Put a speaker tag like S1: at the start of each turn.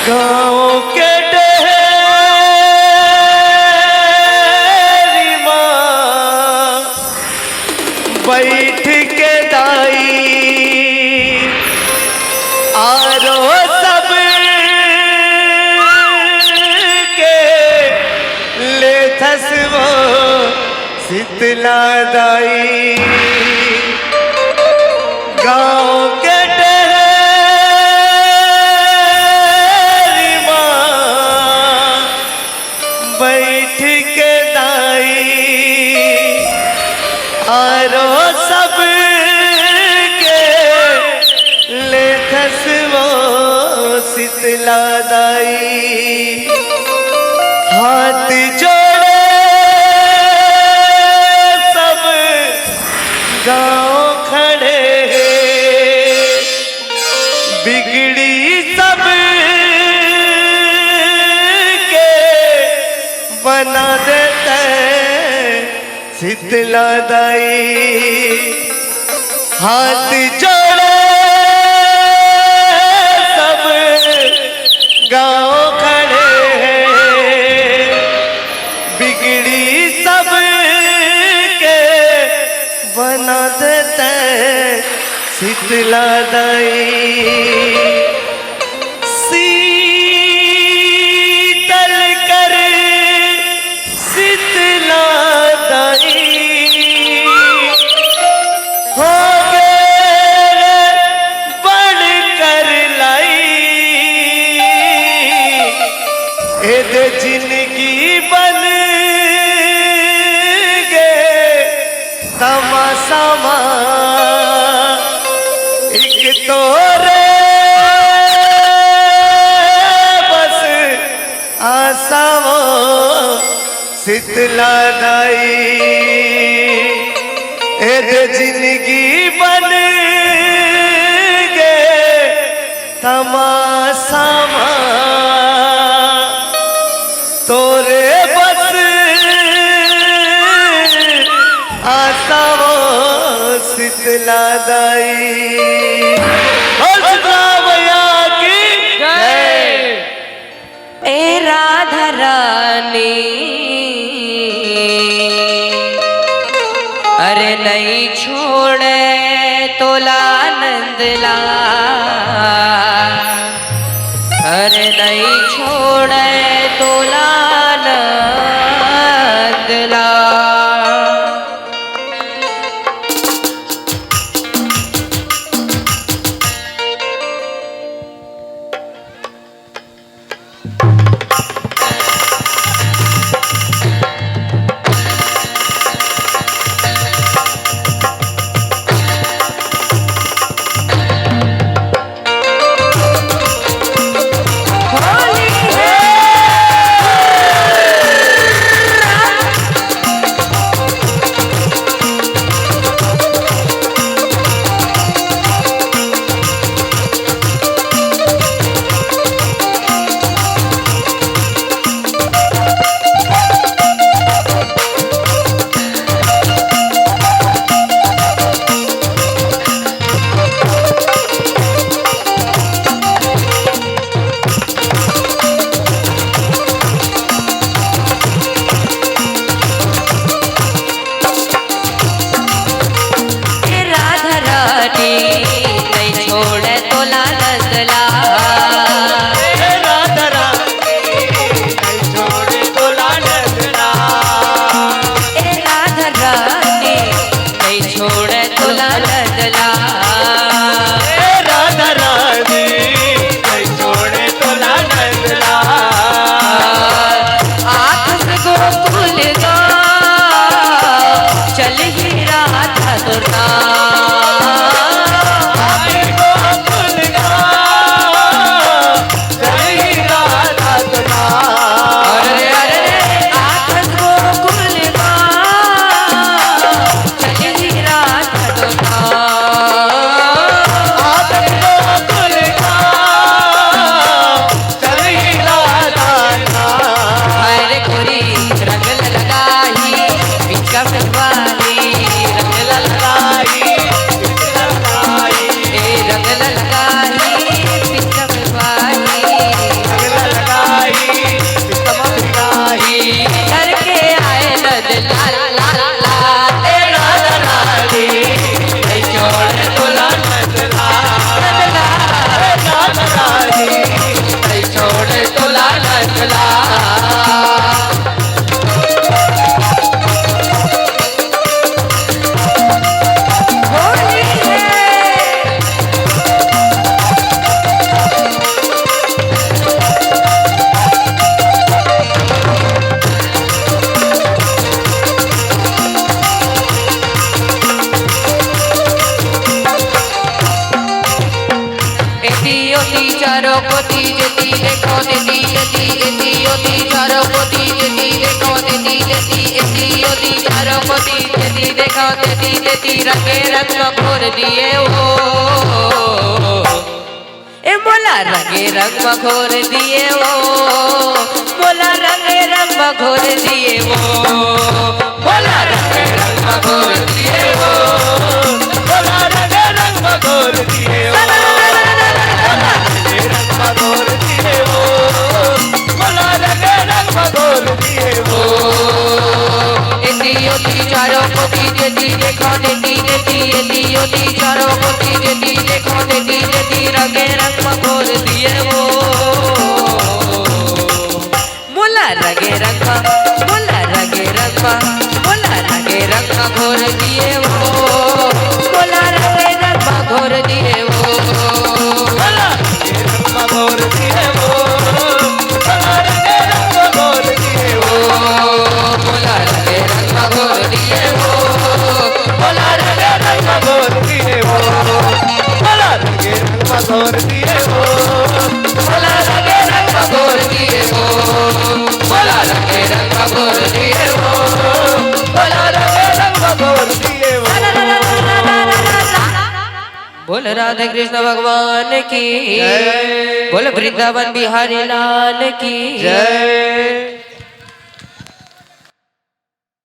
S1: गाँव के डेरी माँ बैठ के दाई आरो सब के ले थसवो शीतला दाई। गाँव के डेरी माँ बैठ के दाई आरो सब के ले थसवो शीतला दाई। हाथ जोड़े सब गाँव खड़े बिगड़ी सब के बना देते शीतला दाई। हाथ जोड़े सब गाँव खड़े बिगड़ी सब के बना देते शीतला दाई। शीतल कर शीतला दाई हो गए बड़ कर लाई। एदे जिंदगी बन गए तमाशा एक तोरे बस आसाओ शीतला दाई। एदे जिंदगी बन गए तमाशा तोरे बस आसाओ शीतला दाई।
S2: ए राधा रानी अरे नहीं छोड़े तोला नंदला अरे नहीं छोड़े तोला नंदला। रंग लगाई पिचक वाली ओती चारों पोती जेती देखो देती जेती एती ओती चारों पोती जेती देखो देती जेती एती ओती चारों पोती जेती देखो देती जेती रंगे रंग घोर दिए वो ए मोला रंगे रंग घोर दिए वो मोला रंगे रंग घोर दिए वो मोला रंगे रंग घोर दिए वो
S1: मोला रंगे रंग घोर दिए वो घोर दिए वो मोला रंगे रंग घोर दिए वो
S2: एती ओती चारों पोती जेती देखो देती जेती एती ओती चारों पोती जेती देखो देती जेती रंगे रंग घोर दिए वो मोला रंगे रंग मोला रंगे रंग मोला रंगे रंग घोर दिए वो मोला रंगे रंग घोर दिए वो
S1: मोला रंगे रंग घोर दिए वो मोला रंगे रंग घोर दिए वो
S2: मोला रंगे रंग घोर दिए वो
S1: मोला रंगे रंग घोर दिए वो मोला रंगे रंग घोर दिए वो
S2: मोला रंगे रंग घोर दिए वो मोला रंगे रंग घोर दिए वो
S1: मोला रंगे रंग घोर दिए वो।
S2: बोल राधे कृष्ण भगवान की
S1: जय।
S2: बोल वृंदावन बिहारी लाल की
S1: जय।